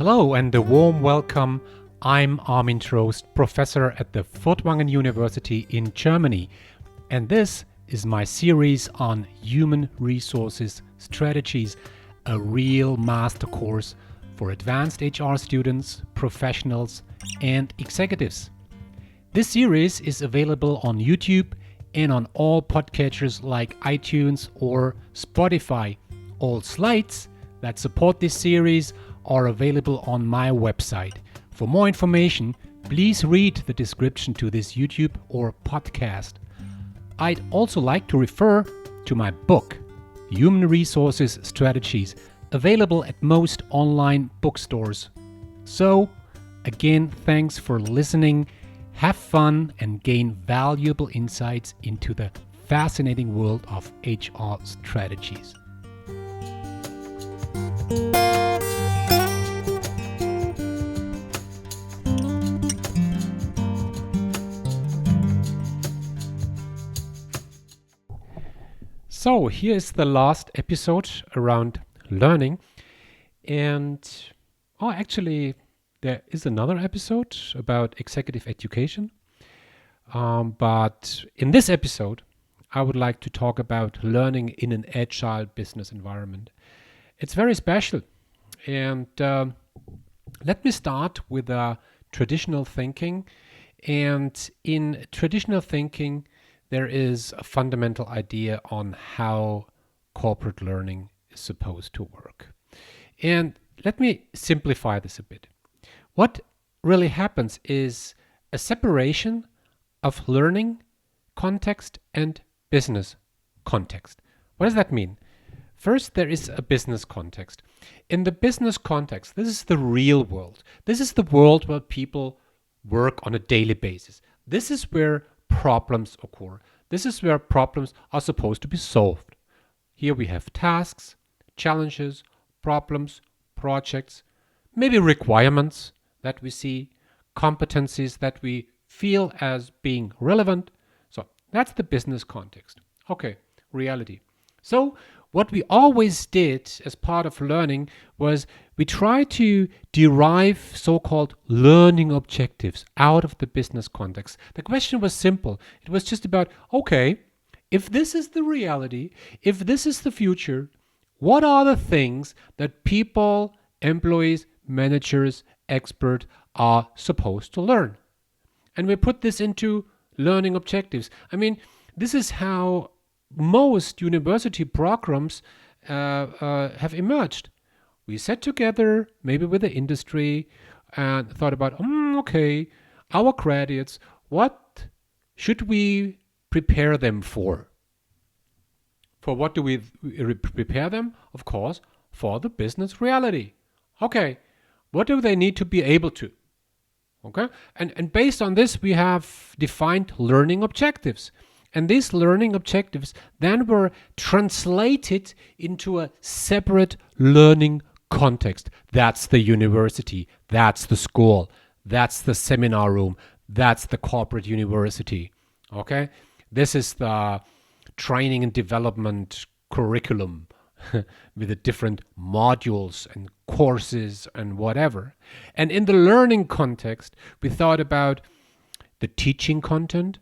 Hello and a warm welcome. I'm Armin Trost, professor at the Furtwangen University in Germany, and this is my series on human resources strategies, a real master course for advanced HR students, professionals, and executives. This series is available on YouTube and on all podcatchers like iTunes or Spotify. All slides that support this series are available on my website. For more information, please read the description to this YouTube or podcast. I'd also like to refer to my book, Human Resources Strategies, available at most online bookstores. So, again, thanks for listening. Have fun and gain valuable insights into the fascinating world of HR strategies. So here's the last episode around learning, and actually there is another episode about executive education, but in this episode I would like to talk about learning in an agile business environment. It's very special, and let me start with traditional thinking. And in traditional thinking, there is a fundamental idea on how corporate learning is supposed to work. And let me simplify this a bit. What really happens is a separation of learning context and business context. What does that mean? First, there is a business context. In the business context, this is the real world. This is the world where people work on a daily basis. This is where problems occur. This is where problems are supposed to be solved. Here we have tasks, challenges, problems, projects, maybe requirements that we see, competencies that we feel as being relevant. So that's the business context. Okay, reality. So what we always did as part of learning was we tried to derive so-called learning objectives out of the business context. The question was simple. It was just about, okay, if this is the reality, if this is the future, what are the things that people, employees, managers, experts are supposed to learn? And we put this into learning objectives. I mean, this is how most university programs have emerged. We sat together, maybe with the industry, and thought about, okay, our graduates, what should we prepare them for? For what do we prepare them? Of course, for the business reality. Okay, what do they need to be able to? Okay, and based on this, we have defined learning objectives. And these learning objectives then were translated into a separate learning context. That's the university, that's the school, that's the seminar room, that's the corporate university. Okay? This is the training and development curriculum with the different modules and courses and whatever. And in the learning context, we thought about the teaching content,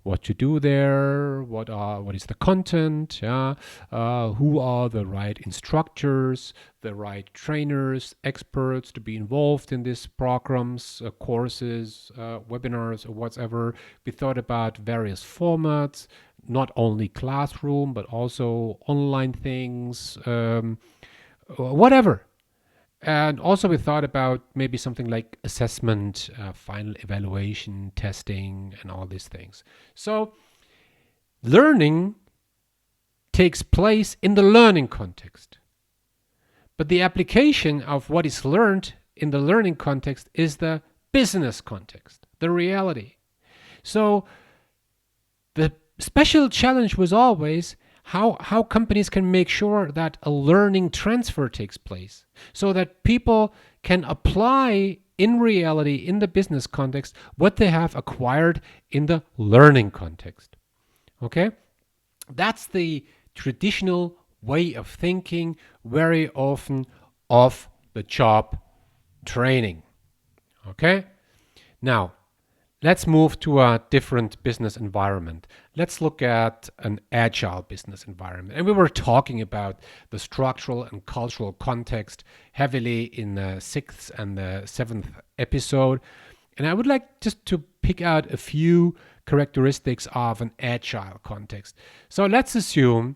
what to do there, what is the content, who are the right instructors, the right trainers, experts to be involved in these programs, courses, webinars, or whatever. We thought about various formats, not only classroom, but also online things, whatever. And also we thought about maybe something like assessment, final evaluation, testing, and all these things. So learning takes place in the learning context. But the application of what is learned in the learning context is the business context, the reality. So the special challenge was always how companies can make sure that a learning transfer takes place so that people can apply in reality, in the business context, what they have acquired in the learning context. Okay? That's the traditional way of thinking very often of the job training. Okay? Now, let's move to a different business environment. Let's look at an agile business environment. And we were talking about the structural and cultural context heavily in the 6th and the 7th episode. And I would like just to pick out a few characteristics of an agile context. So let's assume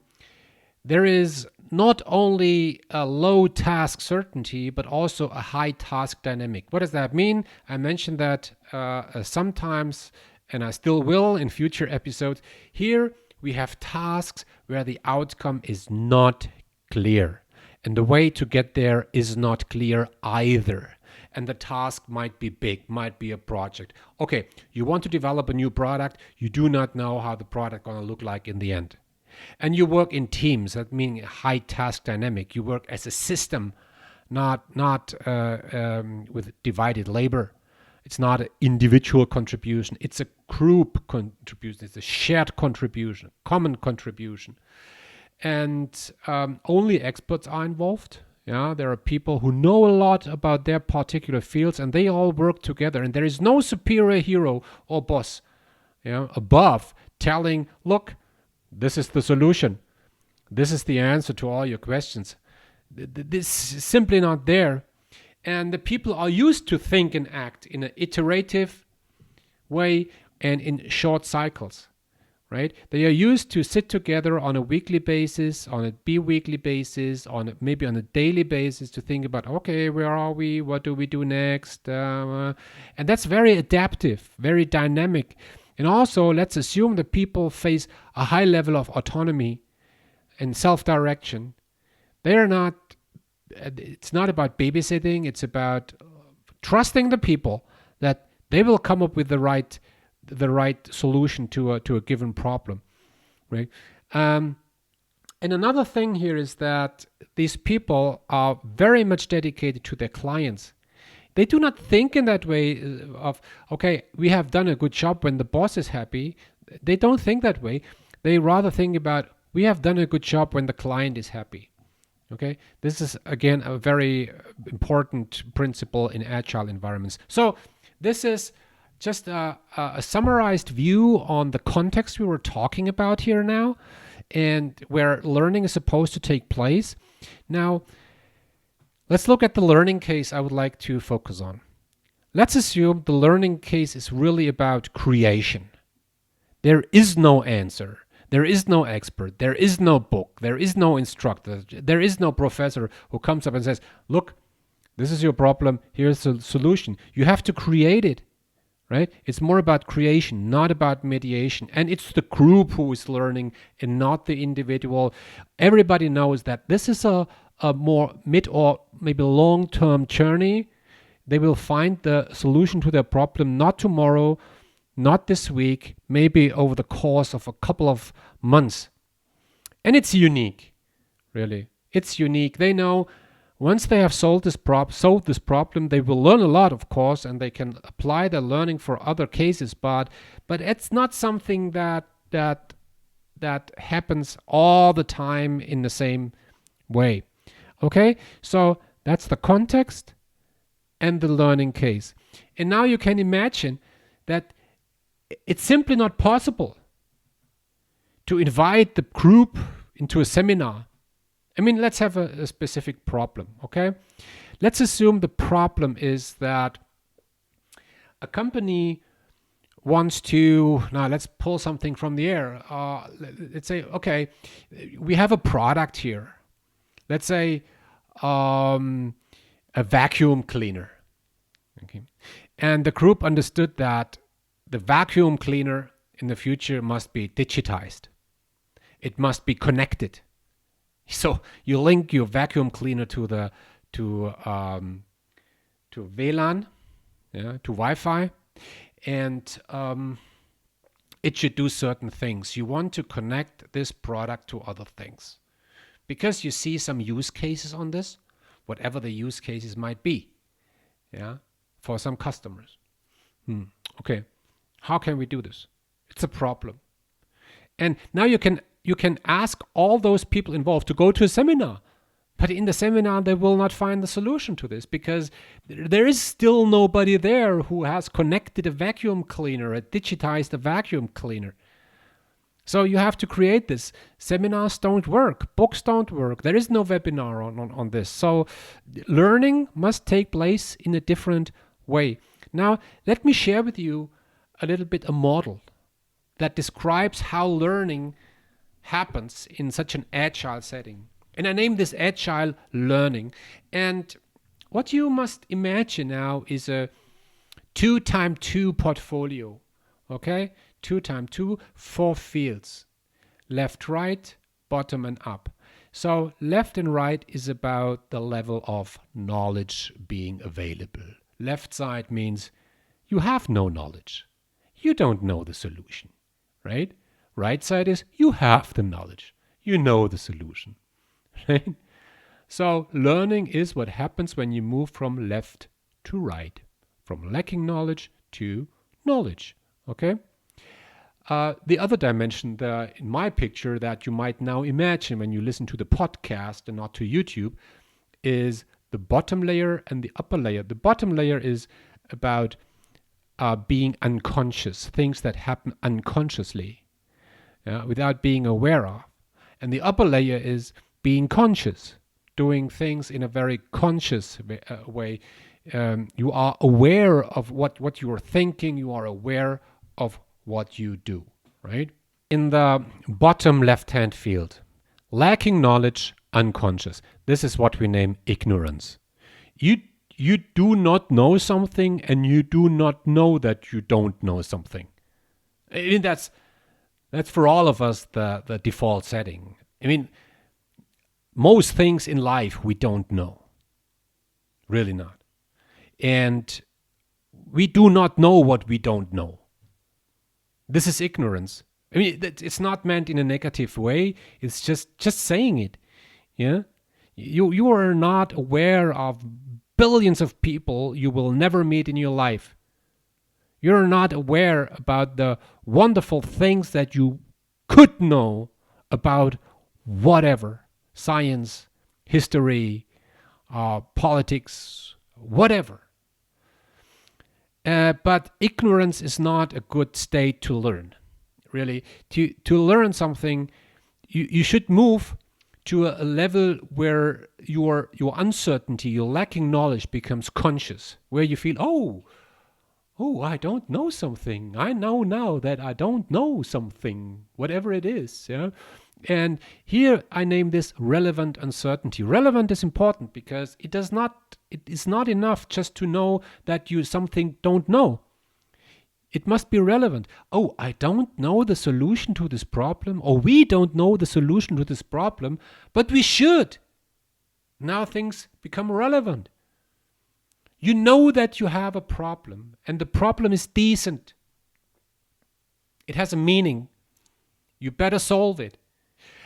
there is not only a low task certainty, but also a high task dynamic. What does that mean? I mentioned that sometimes, and I still will in future episodes. Here we have tasks where the outcome is not clear, and the way to get there is not clear either. And the task might be big, might be a project. Okay, you want to develop a new product, you do not know how the product going to look like in the end. And you work in teams, that means high task dynamic. You work as a system, not with divided labor. It's not an individual contribution. It's a group contribution. It's a shared contribution, common contribution. And only experts are involved. Yeah, there are people who know a lot about their particular fields, and they all work together. And there is no superior hero or boss, above telling, look, this is the solution. This is the answer to all your questions. This is simply not there. And the people are used to think and act in an iterative way and in short cycles, right? They are used to sit together on a weekly basis, on a bi-weekly basis, maybe on a daily basis to think about, okay, where are we? What do we do next? And that's very adaptive, very dynamic. And also, let's assume that people face a high level of autonomy and self-direction. It's not about babysitting, it's about trusting the people that they will come up with the right solution to a given problem, right? And another thing here is that these people are very much dedicated to their clients. They do not think in that way of, okay, we have done a good job when the boss is happy. They don't think that way. They rather think about, we have done a good job when the client is happy. Okay, this is again a very important principle in agile environments. So this is just a summarized view on the context we were talking about here now, and where learning is supposed to take place. Now, let's look at the learning case I would like to focus on. Let's assume the learning case is really about creation. There is no answer. There is no expert. There is no book. There is no instructor. There is no professor who comes up and says, look, this is your problem. Here's the solution. You have to create it, right? It's more about creation, not about mediation. And it's the group who is learning and not the individual. Everybody knows that this is a more mid or maybe long-term journey. They will find the solution to their problem not tomorrow, not this week, maybe over the course of a couple of months. And it's unique, really. It's unique. They know once they have solved this problem, they will learn a lot, of course, and they can apply their learning for other cases. But it's not something that happens all the time in the same way. Okay, so that's the context and the learning case. And now you can imagine that it's simply not possible to invite the group into a seminar. I mean, let's have a specific problem, okay? Let's assume the problem is that a company wants to, now let's pull something from the air. Let's say, okay, we have a product here. Let's say a vacuum cleaner. Okay. And the group understood that the vacuum cleaner in the future must be digitized. It must be connected. So you link your vacuum cleaner to WLAN, to Wi-Fi, and it should do certain things. You want to connect this product to other things because you see some use cases on this, whatever the use cases might be, for some customers. Okay. How can we do this? It's a problem. And now you can ask all those people involved to go to a seminar But in the seminar, they will not find the solution to this because there is still nobody there who has connected a vacuum cleaner, a digitized a vacuum cleaner. So you have to create this. Seminars don't work. Books don't work. There is no webinar on this. So learning must take place in a different way. Now, let me share with you a little bit a model that describes how learning happens in such an agile setting. And I name this agile learning. And what you must imagine now is a 2x2 portfolio. Okay? 2x2, 4 fields. Left, right, bottom, and up. So left and right is about the level of knowledge being available. Left side means you have no knowledge. You don't know the solution, right? Right side is you have the knowledge. You know the solution, right? So learning is what happens when you move from left to right, from lacking knowledge to knowledge, okay? The other dimension there in my picture that you might now imagine when you listen to the podcast and not to YouTube is the bottom layer and the upper layer. The bottom layer is about being unconscious, things that happen unconsciously, without being aware of. And the upper layer is being conscious, doing things in a very conscious way. You are aware of what you are thinking. You are aware of what you do, right? In the bottom left-hand field, lacking knowledge, unconscious. This is what we name ignorance. You do not know something and you do not know that you don't know something. I mean, that's for all of us the default setting. I mean, most things in life we don't know. Really not. And we do not know what we don't know. This is ignorance. I mean, it's not meant in a negative way. It's just saying it. Yeah, you are not aware of billions of people you will never meet in your life. You're not aware about the wonderful things that you could know about whatever, science, history, politics, whatever. But ignorance is not a good state to learn. Really, to learn something, you should move to a level where your uncertainty, your lacking knowledge becomes conscious, where you feel, oh, I don't know something. I know now that I don't know something, whatever it is. Yeah. And here I name this relevant uncertainty. Relevant is important because it is not enough just to know that you something don't know. It must be relevant. Oh, I don't know the solution to this problem, or we don't know the solution to this problem, but we should. Now things become relevant. You know that you have a problem, and the problem is decent. It has a meaning. You better solve it.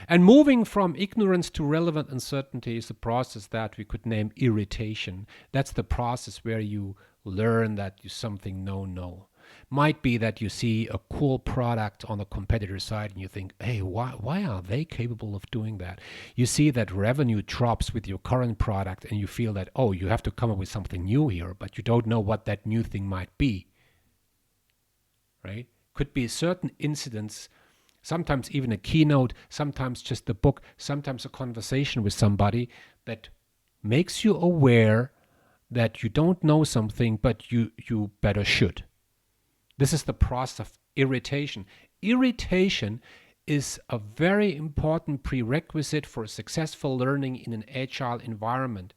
And moving from ignorance to relevant uncertainty is a process that we could name irritation. That's the process where you learn that you something no. Might be that you see a cool product on the competitor side and you think, hey, why are they capable of doing that? You see that revenue drops with your current product and you feel that, oh, you have to come up with something new here, but you don't know what that new thing might be. Right? Could be certain incidents, sometimes even a keynote, sometimes just a book, sometimes a conversation with somebody that makes you aware that you don't know something, but you better should. This is the process of irritation. Irritation is a very important prerequisite for successful learning in an agile environment.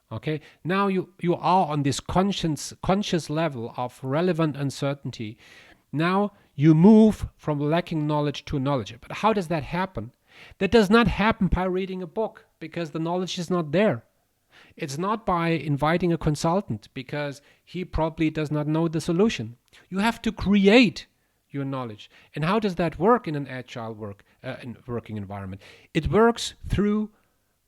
Okay, now you are on this conscious level of relevant uncertainty. Now you move from lacking knowledge to knowledge. But how does that happen? That does not happen by reading a book because the knowledge is not there. It's not by inviting a consultant because he probably does not know the solution. You have to create your knowledge. And how does that work in an agile working environment? It works through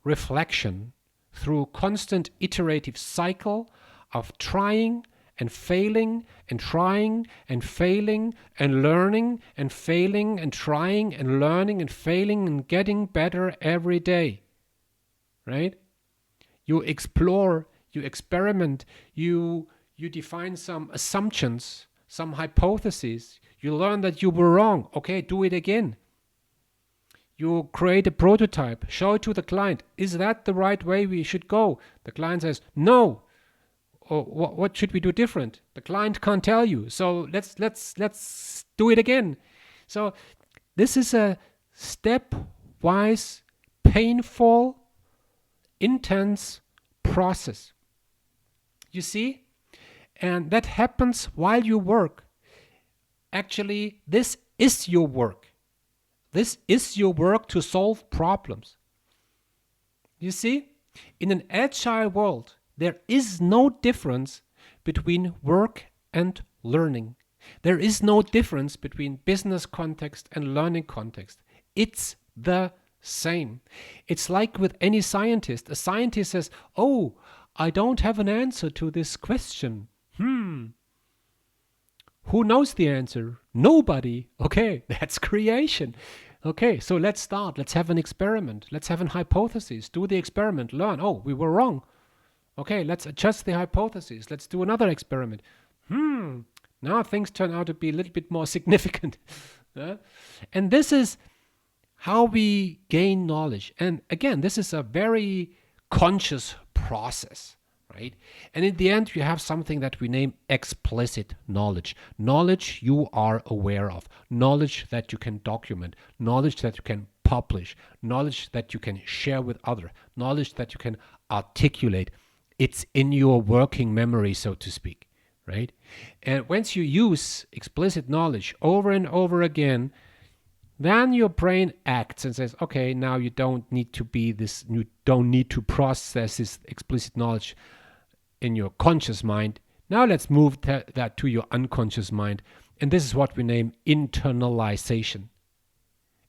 reflection, through constant iterative cycle of trying and failing and trying and failing and learning and failing and trying and learning and failing and getting better every day. Right? You explore, you experiment, you define some assumptions, some hypotheses. You learn that you were wrong. Okay, do it again. You create a prototype, show it to the client. Is that the right way we should go? The client says, no. Or what should we do different? The client can't tell you. So let's do it again. So this is a stepwise, painful, intense process. You see? And that happens while you work. Actually, this is your work. This is your work to solve problems. You see? In an agile world, there is no difference between work and learning. There is no difference between business context and learning context. It's the same. It's like with any scientist. A scientist says, oh, I don't have an answer to this question. Who knows the answer? Nobody. Okay, that's creation. Okay, so let's start. Let's have an experiment. Let's have an hypothesis. Do the experiment. Learn. Oh, we were wrong. Okay, let's adjust the hypothesis. Let's do another experiment. Now things turn out to be a little bit more significant. And this is how we gain knowledge. And again, this is a very conscious process, right? And in the end, you have something that we name explicit knowledge. Knowledge you are aware of. Knowledge that you can document. Knowledge that you can publish. Knowledge that you can share with others. Knowledge that you can articulate. It's in your working memory, so to speak, right? And once you use explicit knowledge over and over again, then your brain acts and says, okay, now you don't need to process this explicit knowledge in your conscious mind. Now let's move that to your unconscious mind. And this is what we name internalization.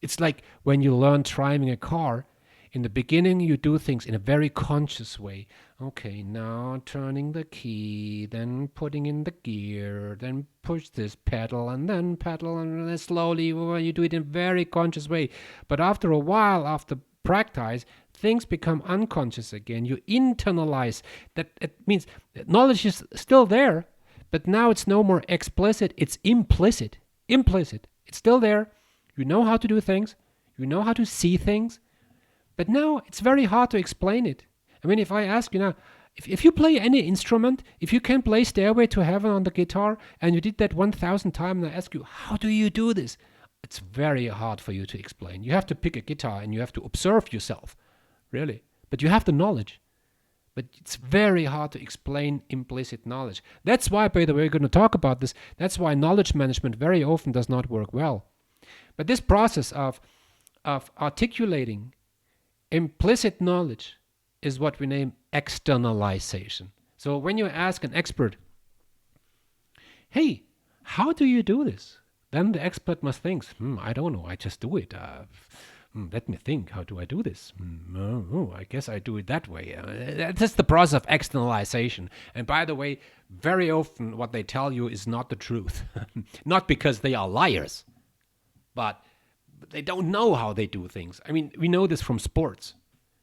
It's like when you learn driving a car. In the beginning, you do things in a very conscious way. Okay, now turning the key, then putting in the gear, then push this pedal, and then and then slowly, you do it in a very conscious way. But after a while, after practice, things become unconscious again. You internalize that. It means knowledge is still there, but now it's no more explicit, it's implicit. Implicit. It's still there. You know how to do things. You know how to see things. But now it's very hard to explain it. I mean, if I ask you now, if you play any instrument, if you can play Stairway to Heaven on the guitar, and you did that 1,000 times, and I ask you, how do you do this? It's very hard for you to explain. You have to pick a guitar and you have to observe yourself, really. But you have the knowledge. But it's very hard to explain implicit knowledge. That's why, by the way, we're going to talk about this. That's why knowledge management very often does not work well. But this process of articulating implicit knowledge is what we name externalization. So when you ask an expert, hey, how do you do this? Then the expert must think, I don't know, I just do it. Let me think, how do I do this? I guess I do it that way. That's the process of externalization. And by the way, very often what they tell you is not the truth. Not because they are liars, but they don't know how they do things. I mean, we know this from sports.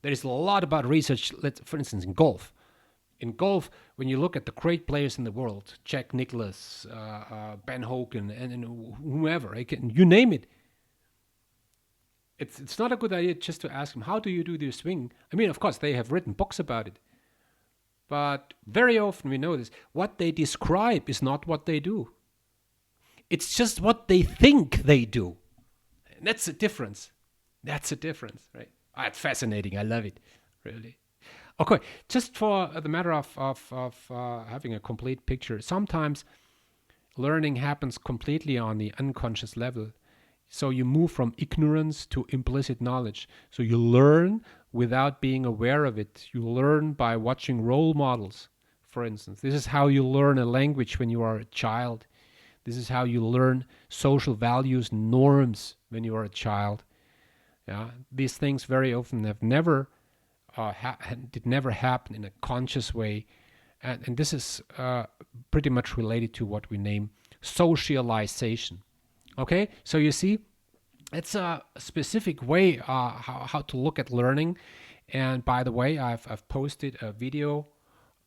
There is a lot about research, for instance, in golf. In golf, when you look at the great players in the world, Jack Nicklaus, Ben Hogan, and whomever, you name it, it's not a good idea just to ask them, how do you do your swing? I mean, of course, they have written books about it. But very often we know this. What they describe is not what they do. It's just what they think they do. And that's a difference. That's a difference, right? It's fascinating. I love it, really. Okay, just for the matter of having a complete picture, sometimes learning happens completely on the unconscious level. So you move from ignorance to implicit knowledge. So you learn without being aware of it. You learn by watching role models, for instance. This is how you learn a language when you are a child. This is how you learn social values, norms when you are a child. Yeah, these things very often have never did never happen in a conscious way, and this is pretty much related to what we name socialization. Okay, so you see, It's a specific way how to look at learning. And by the way, I've posted a video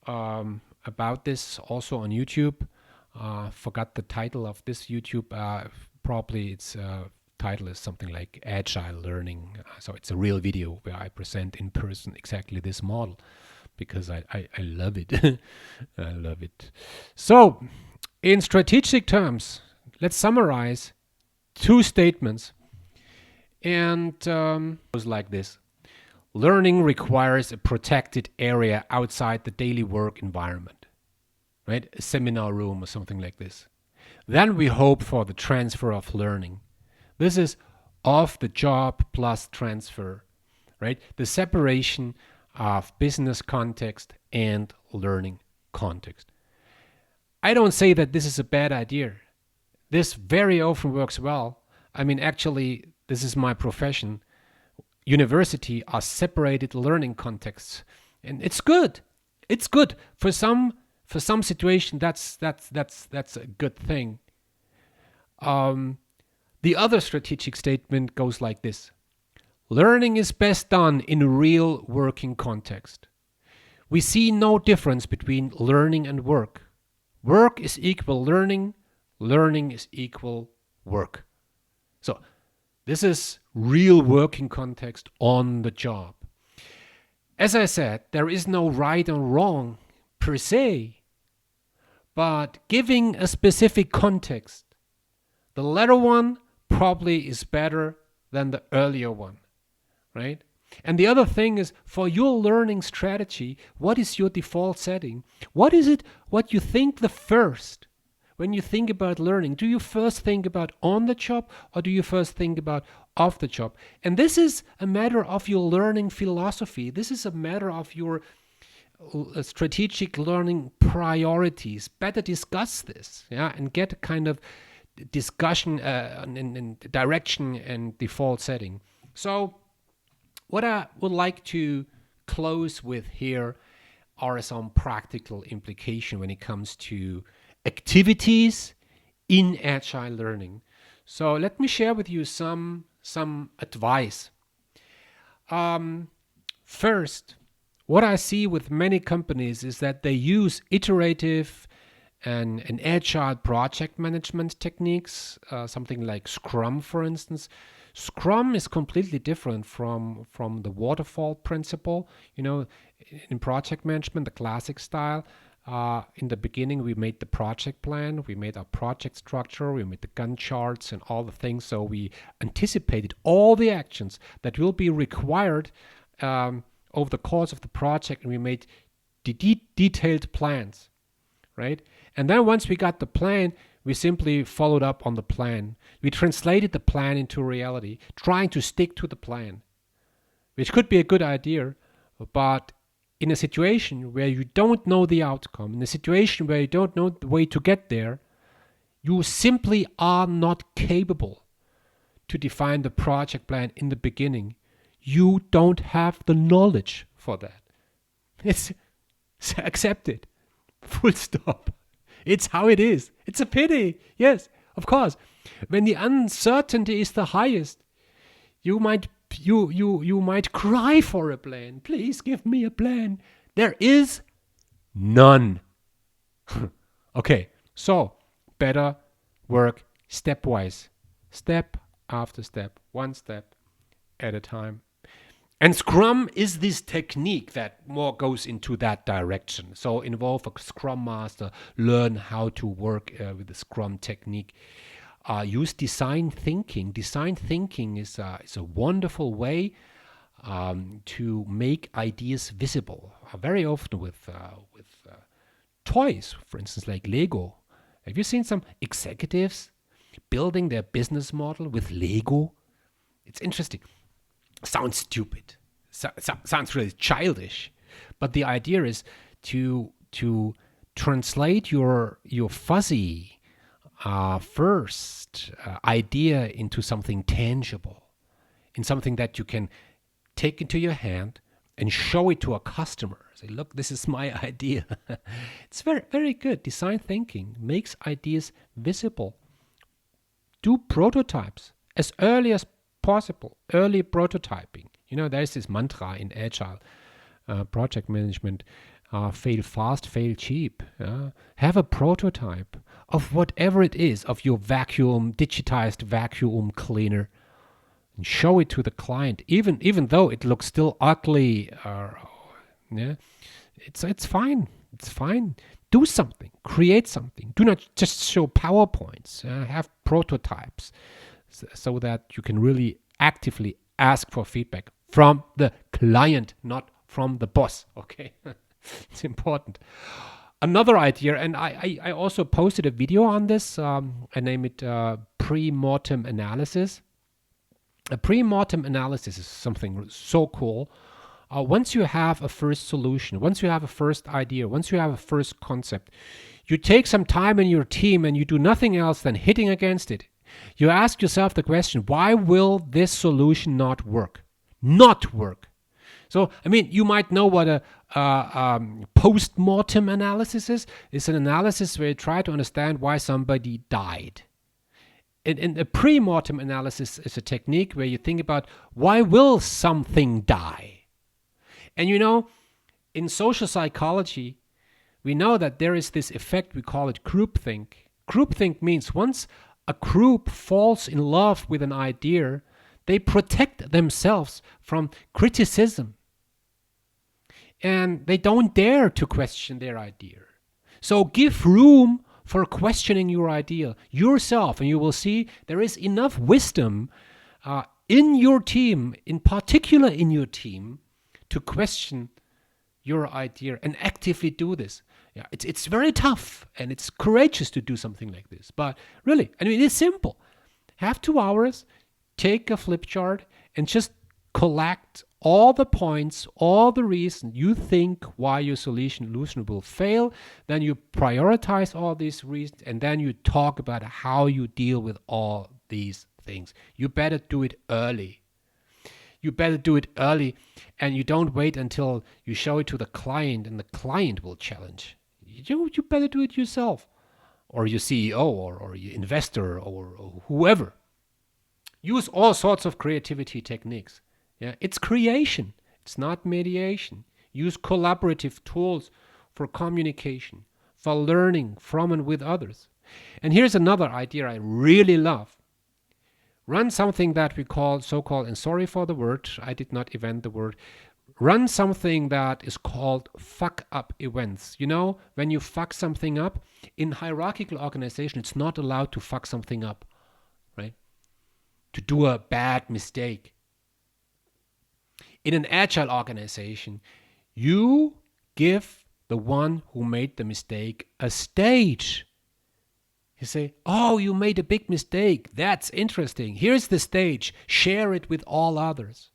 about this also on YouTube. Forgot the title of this YouTube. Probably its title is something like Agile Learning. So it's a real video where I present in person exactly this model because I love it. I love it. So, in strategic terms, let's summarize two statements. And goes like this. Learning requires a protected area outside the daily work environment, right? A seminar room or something like this. Then we hope for the transfer of learning. This is off the job plus transfer, right? The separation of business context and learning context. I don't say that this is a bad idea. This very often works well. I mean, actually, this is my profession. University are separated learning contexts, and it's good. It's good for some situation. That's a good thing. The other strategic statement goes like this: learning is best done in a real working context. We see no difference between learning and work. Work is equal learning. Learning is equal work. So this is real working context on the job. As I said, there is no right or wrong per se, but giving a specific context, the latter one probably is better than the earlier one, right? And the other thing is, for your learning strategy, what is your default setting? What is it what you think the first? When you think about learning, do you first think about on the job or do you first think about off the job? And this is a matter of your learning philosophy. This is a matter of your strategic learning priorities. Better discuss this, yeah, and get a kind of discussion in direction and default setting. So what I would like to close with here are some practical implications when it comes to activities in agile learning. So let me share with you some advice. First, what I see with many companies is that they use iterative and agile project management techniques, something like Scrum, for instance. Scrum is completely different from the waterfall principle. You know, in project management, the classic style, in the beginning, we made the project plan, we made our project structure, we made the Gantt charts and all the things. So we anticipated all the actions that will be required over the course of the project, and we made detailed plans, right? And then once we got the plan, we simply followed up on the plan. We translated the plan into reality, trying to stick to the plan, which could be a good idea, but in a situation where you don't know the outcome, in a situation where you don't know the way to get there, you simply are not capable to define the project plan in the beginning. You don't have the knowledge for that. It's accepted. Full stop. It's how it is. It's a pity. Yes, of course. When the uncertainty is the highest, you might cry for a plan. Please give me a plan. There is none. Okay, so better work stepwise, step after step, one step at a time. And Scrum is this technique that more goes into that direction. So involve a Scrum Master, learn how to work with the Scrum technique. Use design thinking. Design thinking is a wonderful way to make ideas visible. Very often with toys, for instance, like Lego. Have you seen some executives building their business model with Lego? It's interesting. Sounds stupid. Sounds really childish. But the idea is to translate your fuzzy first idea into something tangible, in something that you can take into your hand and show it to a customer. Say, look, this is my idea. It's very, very good. Design thinking makes ideas visible. Do prototypes as early as possible. Early prototyping. There's this mantra in agile project management: fail fast, fail cheap. Have a prototype of whatever it is, of your digitized vacuum cleaner, and show it to the client, even though it looks still ugly. It's fine. It's fine. Do something. Create something. Do not just show PowerPoints. Have prototypes, so that you can really actively ask for feedback from the client, not from the boss. Okay, it's important. Another idea, and I also posted a video on this. I name it Premortem analysis. A Premortem analysis is something so cool. Once you have a first solution, once you have a first idea, once you have a first concept, you take some time in your team and you do nothing else than hitting against it. You ask yourself the question: why will this solution not work? Not work. So, you might know what a post-mortem analysis is. It's an analysis where you try to understand why somebody died. And a pre-mortem analysis is a technique where you think about, why will something die? And in social psychology, we know that there is this effect, we call it groupthink. Groupthink means once a group falls in love with an idea, they protect themselves from criticism. And they don't dare to question their idea. So give room for questioning your idea yourself, and you will see there is enough wisdom in your team, in particular in your team, to question your idea and actively do this. Yeah, it's very tough and it's courageous to do something like this. But really, it's simple. Have 2 hours, take a flip chart, and just collect all the points, all the reasons you think why your solution will fail. Then you prioritize all these reasons, and then you talk about how you deal with all these things. You better do it early. And you don't wait until you show it to the client and the client will challenge. You better do it yourself, or your CEO, or your investor, or whoever. Use all sorts of creativity techniques. Yeah, it's creation. It's not mediation. Use collaborative tools for communication, for learning from and with others. And here's another idea I really love. Run something that we call so-called, and sorry for the word, I did not invent the word, run something that is called fuck-up events. When you fuck something up, in hierarchical organization, it's not allowed to fuck something up, right? To do a bad mistake. In an agile organization, you give the one who made the mistake a stage. You say, oh, you made a big mistake. That's interesting. Here's the stage. Share it with all others.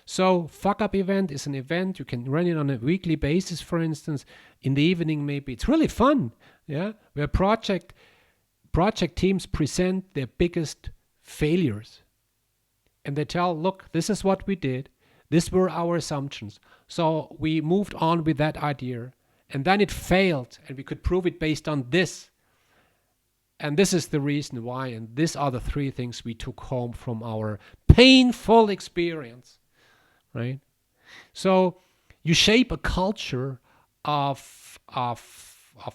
So fuck-up event is an event. You can run it on a weekly basis, for instance. In the evening, maybe. It's really fun, where project teams present their biggest failures. And they tell, look, this is what we did. These were our assumptions. So we moved on with that idea. And then it failed. And we could prove it based on this. And this is the reason why. And these are the 3 things we took home from our painful experience. Right? So you shape a culture of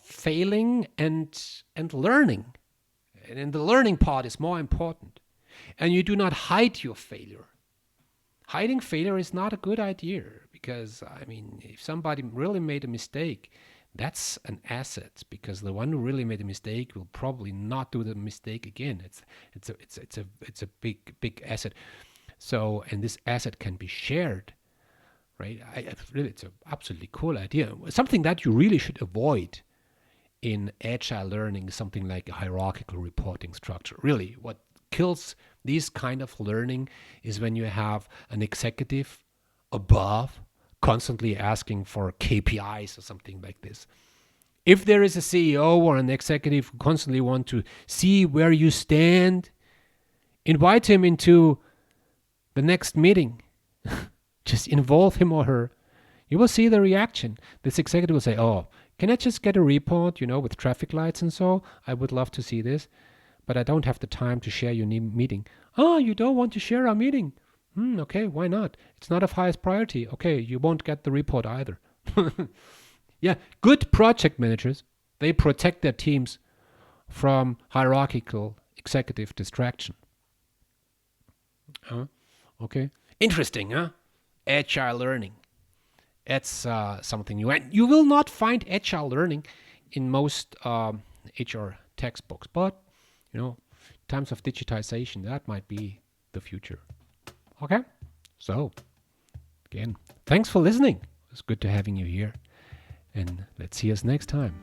failing and learning. And the learning part is more important. And you do not hide your failure. Hiding failure is not a good idea, because, if somebody really made a mistake, that's an asset, because the one who really made a mistake will probably not do the mistake again. It's a big asset. So, and this asset can be shared, right? It's an absolutely cool idea. Something that you really should avoid in agile learning is something like a hierarchical reporting structure. Really, what kills this kind of learning is when you have an executive above constantly asking for KPIs or something like this. If there is a CEO or an executive who constantly want to see where you stand, invite him into the next meeting. Just involve him or her. You will see the reaction. This executive will say, oh, can I just get a report, with traffic lights and so? I would love to see this, but I don't have the time to share your meeting. Oh, you don't want to share our meeting? Okay, why not? It's not of highest priority. Okay, you won't get the report either. Yeah, good project managers, they protect their teams from hierarchical executive distraction. Okay, interesting, huh? Agile learning. That's something new. And you will not find agile learning in most HR textbooks, but you know, in times of digitization, that might be the future. Okay, so again, thanks for listening. It's good to having you here, and let's see us next time.